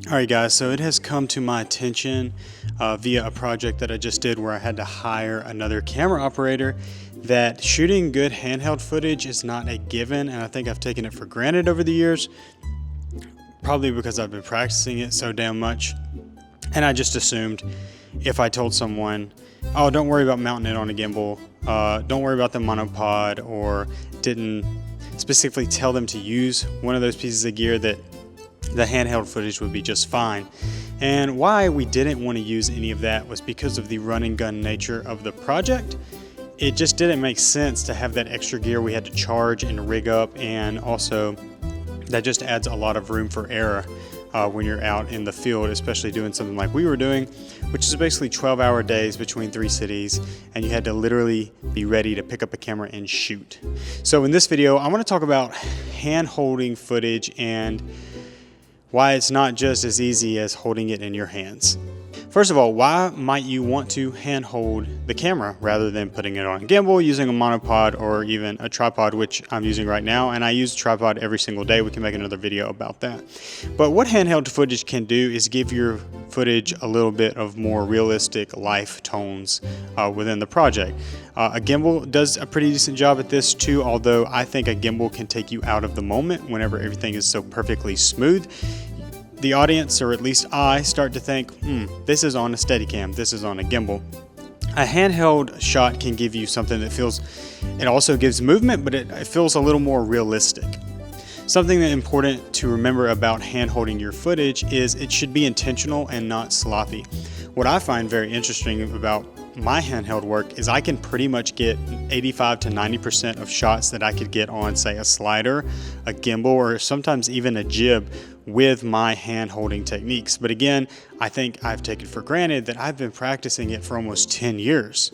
Alright guys, so it has come to my attention via a project that I just did where I had to hire another camera operator that shooting good handheld footage is not a given, and I think I've taken it for granted over the years, probably because I've been practicing it so damn much. And I just assumed if I told someone, oh, don't worry about mounting it on a gimbal, don't worry about the monopod, or didn't specifically tell them to use one of those pieces of gear, that the handheld footage would be just fine. And why we didn't want to use any of that was because of the run and gun nature of the project. It just didn't make sense to have that extra gear we had to charge and rig up, and also that just adds a lot of room for error when you're out in the field, especially doing something like we were doing, which is basically 12-hour days between 3 cities, and you had to literally be ready to pick up a camera and shoot. So in this video, I want to talk about hand holding footage and why it's not just as easy as holding it in your hands. First of all, why might you want to hand hold the camera rather than putting it on a gimbal, using a monopod, or even a tripod, which I'm using right now, and I use a tripod every single day. We can make another video about that. But what handheld footage can do is give your footage a little bit of more realistic life tones within the project. A gimbal does a pretty decent job at this too, although I think a gimbal can take you out of the moment whenever everything is so perfectly smooth. The audience, or at least I, start to think, this is on a Steadicam, this is on a gimbal. A handheld shot can give you something that feels, it also gives movement, but it feels a little more realistic. Something that's important to remember about hand holding your footage is it should be intentional and not sloppy. What I find very interesting about my handheld work is I can pretty much get 85 to 90% of shots that I could get on, say, a slider, a gimbal, or sometimes even a jib with my hand holding techniques. But again, I think I've taken for granted that I've been practicing it for almost 10 years.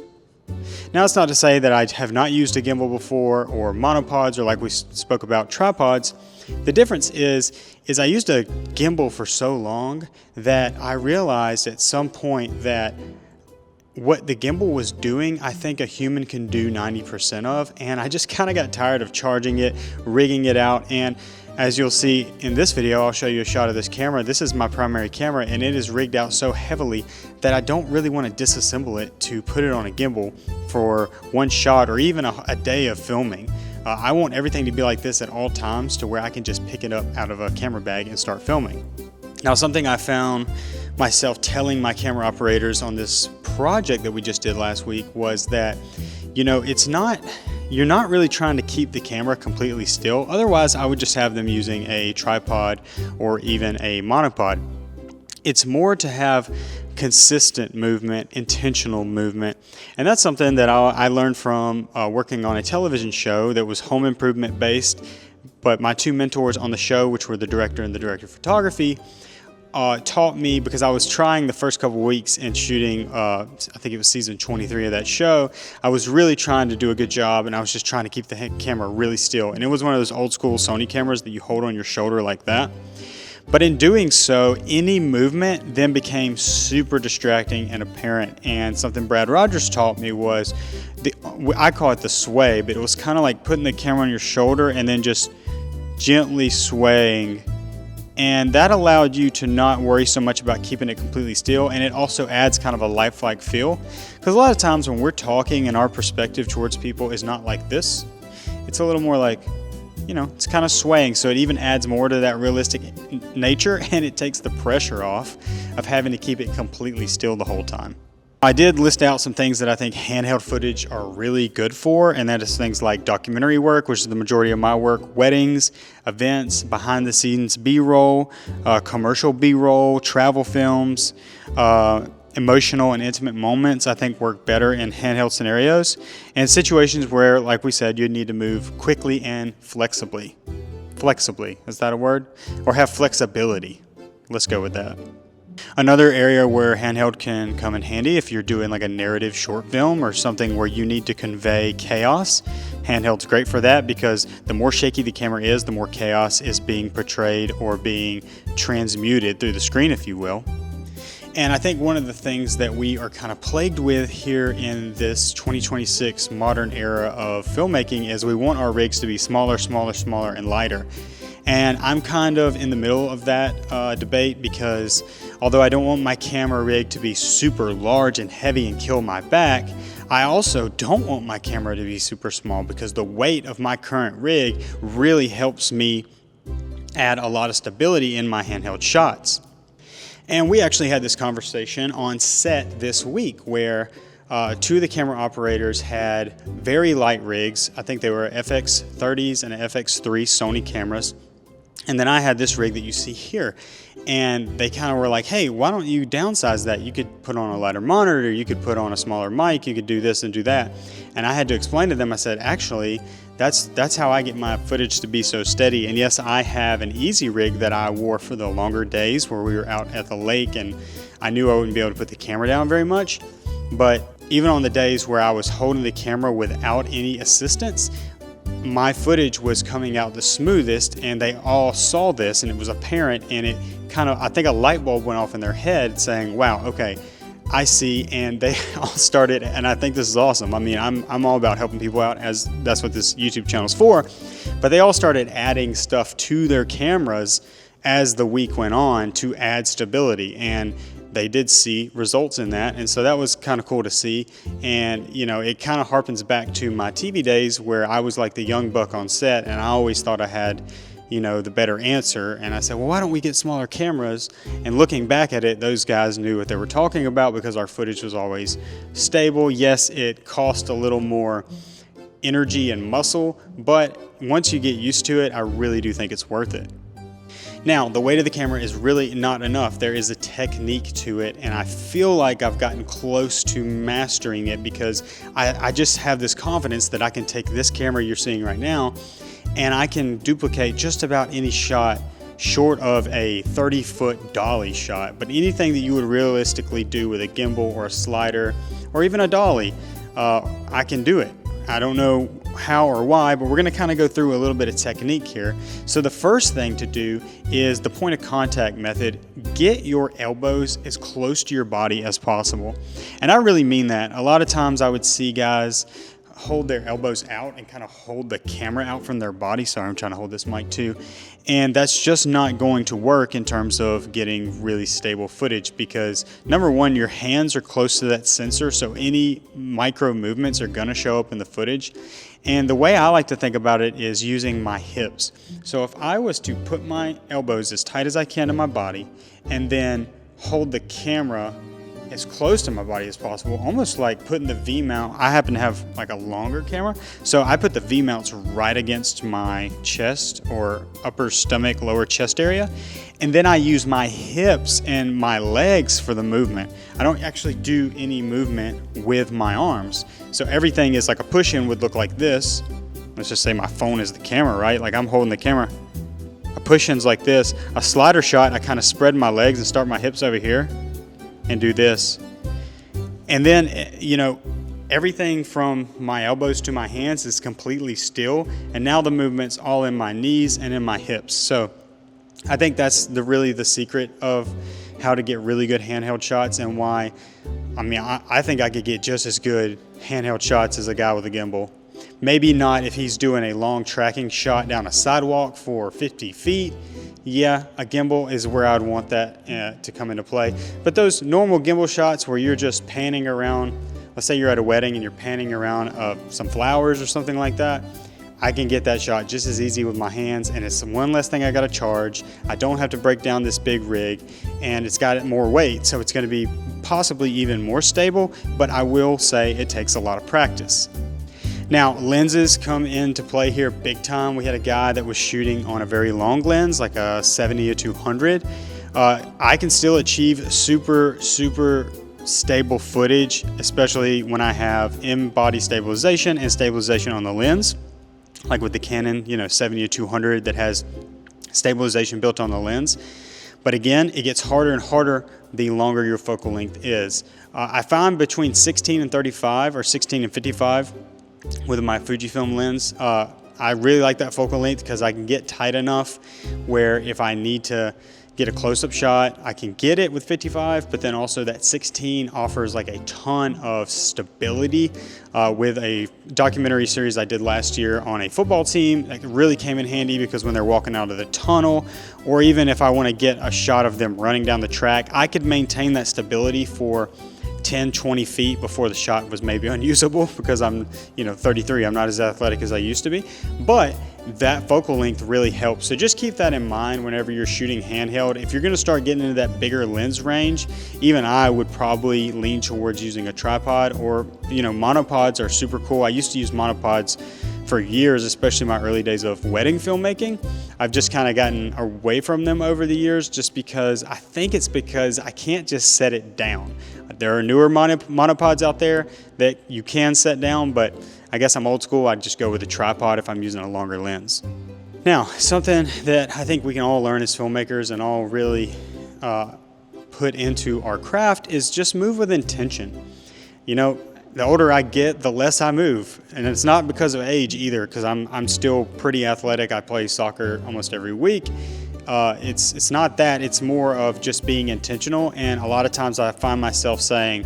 Now, it's not to say that I have not used a gimbal before, or monopods, or like we spoke about, tripods. The difference is I used a gimbal for so long that I realized at some point that what the gimbal was doing, I think a human can do 90% of, and I just kind of got tired of charging it, rigging it out. And as you'll see in this video, I'll show you a shot of this camera. This is my primary camera, and it is rigged out so heavily that I don't really want to disassemble it to put it on a gimbal for one shot or even a day of filming. I want everything to be like this at all times, to where I can just pick it up out of a camera bag and start filming. Now, something I found myself telling my camera operators on this project that we just did last week was that, you're not really trying to keep the camera completely still. Otherwise, I would just have them using a tripod or even a monopod. It's more to have consistent movement, intentional movement. And that's something that I learned from working on a television show that was home improvement based. But my two mentors on the show, which were the director and the director of photography, taught me, because I was trying the first couple weeks and shooting, I think it was season 23 of that show. I was really trying to do a good job, and I was just trying to keep the camera really still. And it was one of those old school Sony cameras that you hold on your shoulder like that. But in doing so, any movement then became super distracting and apparent. And something Brad Rogers taught me was, I call it the sway, but it was kind of like putting the camera on your shoulder and then just gently swaying. And that allowed you to not worry so much about keeping it completely still, and it also adds kind of a lifelike feel. Because a lot of times when we're talking and our perspective towards people is not like this, it's a little more like, it's kind of swaying, so it even adds more to that realistic nature, and it takes the pressure off of having to keep it completely still the whole time. I did list out some things that I think handheld footage are really good for, and that is things like documentary work, which is the majority of my work, weddings, events, behind the scenes B-roll, commercial B-roll, travel films, emotional and intimate moments I think work better in handheld scenarios, and situations where, like we said, you need to move quickly and flexibly. Flexibly, is that a word? Or have flexibility. Let's go with that. Another area where handheld can come in handy if you're doing like a narrative short film or something where you need to convey chaos. Handheld's great for that, because the more shaky the camera is, the more chaos is being portrayed or being transmuted through the screen, if you will. And I think one of the things that we are kind of plagued with here in this 2026 modern era of filmmaking is we want our rigs to be smaller, smaller, smaller, and lighter. And I'm kind of in the middle of that debate, because although I don't want my camera rig to be super large and heavy and kill my back, I also don't want my camera to be super small, because the weight of my current rig really helps me add a lot of stability in my handheld shots. And we actually had this conversation on set this week where two of the camera operators had very light rigs. I think they were FX30s and FX3 Sony cameras. And then I had this rig that you see here. And they kind of were like, hey, why don't you downsize that? You could put on a lighter monitor, you could put on a smaller mic, you could do this and do that. And I had to explain to them, I said, actually, that's how I get my footage to be so steady. And yes, I have an easy rig that I wore for the longer days where we were out at the lake and I knew I wouldn't be able to put the camera down very much. But even on the days where I was holding the camera without any assistance, my footage was coming out the smoothest, and they all saw this and it was apparent, and it kind of, I think a light bulb went off in their head saying, wow, okay, I see. And they all started, and I think this is awesome. I mean, I'm all about helping people out, as that's what this YouTube channel is for, but they all started adding stuff to their cameras as the week went on to add stability, and they did see results in that. And so that was kind of cool to see. And you know, it kind of harkens back to my TV days where I was like the young buck on set, and I always thought I had, you know, the better answer. And I said, well, why don't we get smaller cameras? And looking back at it, those guys knew what they were talking about, because our footage was always stable. Yes, it cost a little more energy and muscle, but once you get used to it, I really do think it's worth it. Now, the weight of the camera is really not enough. There is a technique to it, and I feel like I've gotten close to mastering it, because I just have this confidence that I can take this camera you're seeing right now and I can duplicate just about any shot short of a 30-foot dolly shot. But anything that you would realistically do with a gimbal or a slider or even a dolly, I can do it. I don't know how or why, but we're going to kind of go through a little bit of technique here. So the first thing to do is the point of contact method. Get your elbows as close to your body as possible. And I really mean that. A lot of times I would see guys hold their elbows out and kind of hold the camera out from their body. Sorry, I'm trying to hold this mic too. And that's just not going to work in terms of getting really stable footage, because number one, your hands are close to that sensor, so any micro movements are gonna show up in the footage. And the way I like to think about it is using my hips. So if I was to put my elbows as tight as I can to my body and then hold the camera as close to my body as possible, almost like putting the V-mount. I happen to have like a longer camera, so I put the V-mounts right against my chest or upper stomach, lower chest area, and then I use my hips and my legs for the movement. I don't actually do any movement with my arms. So everything is like a push-in would look like this. Let's just say my phone is the camera, right? Like I'm holding the camera. A push-in's like this. A slider shot, I kind of spread my legs and start my hips over here and do this. And then, you know, everything from my elbows to my hands is completely still. And now the movement's all in my knees and in my hips. So I think that's really the secret of how to get really good handheld shots, and why, I mean, I think I could get just as good handheld shots as a guy with a gimbal. Maybe not if he's doing a long tracking shot down a sidewalk for 50 feet. Yeah, a gimbal is where I'd want that to come into play. But those normal gimbal shots where you're just panning around, let's say you're at a wedding and you're panning around some flowers or something like that, I can get that shot just as easy with my hands, and it's one less thing I gotta charge. I don't have to break down this big rig, and it's got more weight, so it's gonna be possibly even more stable, but I will say it takes a lot of practice. Now, lenses come into play here big time. We had a guy that was shooting on a very long lens, like a 70-200. I can still achieve super stable footage, especially when I have in-body stabilization and stabilization on the lens, like with the Canon, 70-200 that has stabilization built on the lens. But again, it gets harder and harder the longer your focal length is. I find between 16 and 35 or 16 and 55 with my Fujifilm lens, I really like that focal length because I can get tight enough where if I need to get a close-up shot. I can get it with 55, but then also that 16 offers like a ton of stability. With a documentary series I did last year on a football team, that really came in handy because when they're walking out of the tunnel, or even if I want to get a shot of them running down the track, I could maintain that stability for 10, 20 feet before the shot was maybe unusable because I'm, 33. I'm not as athletic as I used to be, but that focal length really helps. So just keep that in mind whenever you're shooting handheld. If you're going to start getting into that bigger lens range, even I would probably lean towards using a tripod, or, monopods are super cool. I used to use monopods for years, especially my early days of wedding filmmaking. I've just kind of gotten away from them over the years just because I think it's because I can't just set it down. There are newer monopods out there that you can set down, but I guess I'm old school. I'd just go with a tripod if I'm using a longer lens. Now, something that I think we can all learn as filmmakers and all really put into our craft is just move with intention. The older I get, the less I move. And it's not because of age either, because I'm still pretty athletic. I play soccer almost every week. It's not that, it's more of just being intentional. And a lot of times I find myself saying,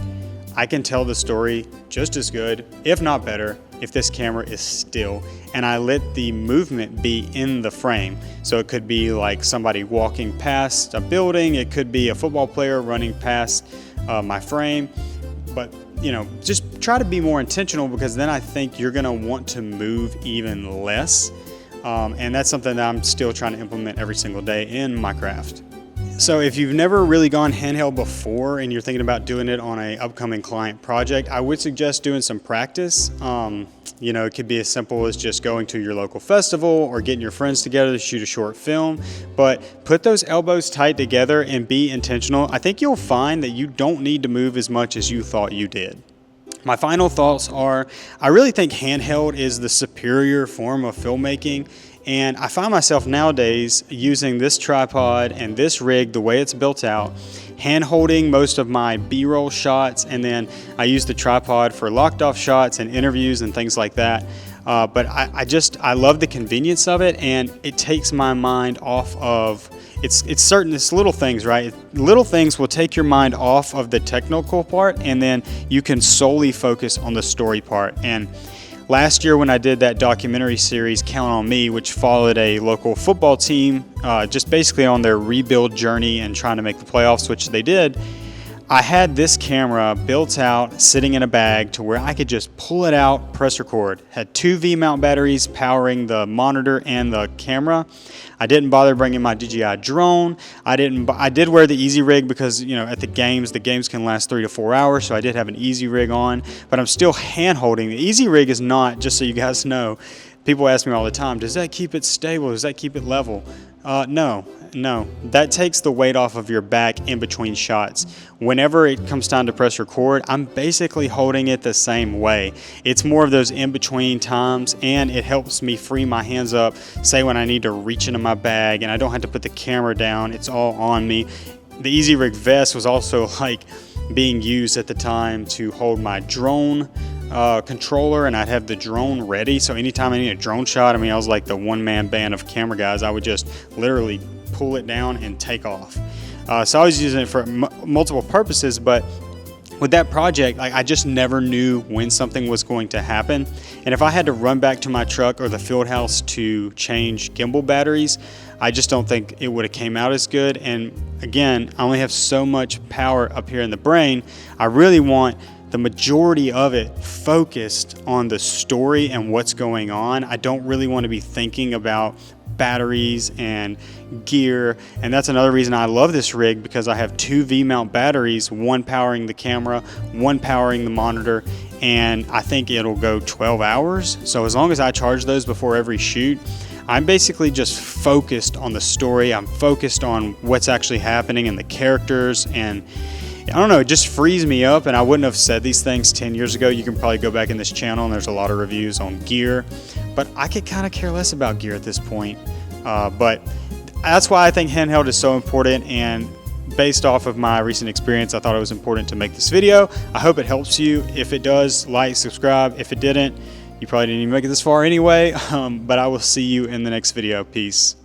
I can tell the story just as good, if not better, if this camera is still, and I let the movement be in the frame. So it could be like somebody walking past a building, it could be a football player running past my frame, but just try to be more intentional, because then I think you're gonna want to move even less. And that's something that I'm still trying to implement every single day in my craft. So if you've never really gone handheld before and you're thinking about doing it on an upcoming client project, I would suggest doing some practice. It could be as simple as just going to your local festival or getting your friends together to shoot a short film, but put those elbows tight together and be intentional. I think you'll find that you don't need to move as much as you thought you did. My final thoughts are, I really think handheld is the superior form of filmmaking. And I find myself nowadays using this tripod and this rig the way it's built out, hand holding most of my B-roll shots, and then I use the tripod for locked off shots and interviews and things like that. But I love the convenience of it, and it takes my mind off of, it's little things, right? Little things will take your mind off of the technical part, and then you can solely focus on the story part. And last year when I did that documentary series, Count on Me, which followed a local football team, just basically on their rebuild journey and trying to make the playoffs, which they did, I had this camera built out, sitting in a bag to where I could just pull it out, press record. Had 2 V-mount batteries powering the monitor and the camera. I didn't bother bringing my DJI drone. I did wear the Easy Rig because, at the games can last 3 to 4 hours, so I did have an Easy Rig on, but I'm still hand holding. The Easy Rig is not, just so you guys know, people ask me all the time, does that keep it stable? Does that keep it level? No, that takes the weight off of your back in between shots. Whenever it comes time to press record, I'm basically holding it the same way. It's more of those in-between times, and it helps me free my hands up, say when I need to reach into my bag, and I don't have to put the camera down, it's all on me. The Easy Rig vest was also being used at the time to hold my drone controller, and I'd have the drone ready, so anytime I need a drone shot, I was like the one-man band of camera guys. I would just literally pull it down and take off. So I was using it for multiple purposes, but with that project, I just never knew when something was going to happen. And if I had to run back to my truck or the field house to change gimbal batteries, I just don't think it would have came out as good. And again, I only have so much power up here in the brain. I really want the majority of it focused on the story and what's going on. I don't really want to be thinking about batteries and gear, and that's another reason I love this rig, because I have 2 V-mount batteries, one powering the camera, one powering the monitor, and I think it'll go 12 hours. So as long as I charge those before every shoot, I'm basically just focused on the story. I'm focused on what's actually happening and the characters, and I don't know, it just frees me up. And I wouldn't have said these things 10 years ago. You can probably go back in this channel and there's a lot of reviews on gear, but I could kind of care less about gear at this point. But that's why I think handheld is so important, and based off of my recent experience, I thought it was important to make this video. I hope it helps you. If it does, like, subscribe. If it didn't, you probably didn't even make it this far anyway, but I will see you in the next video. Peace.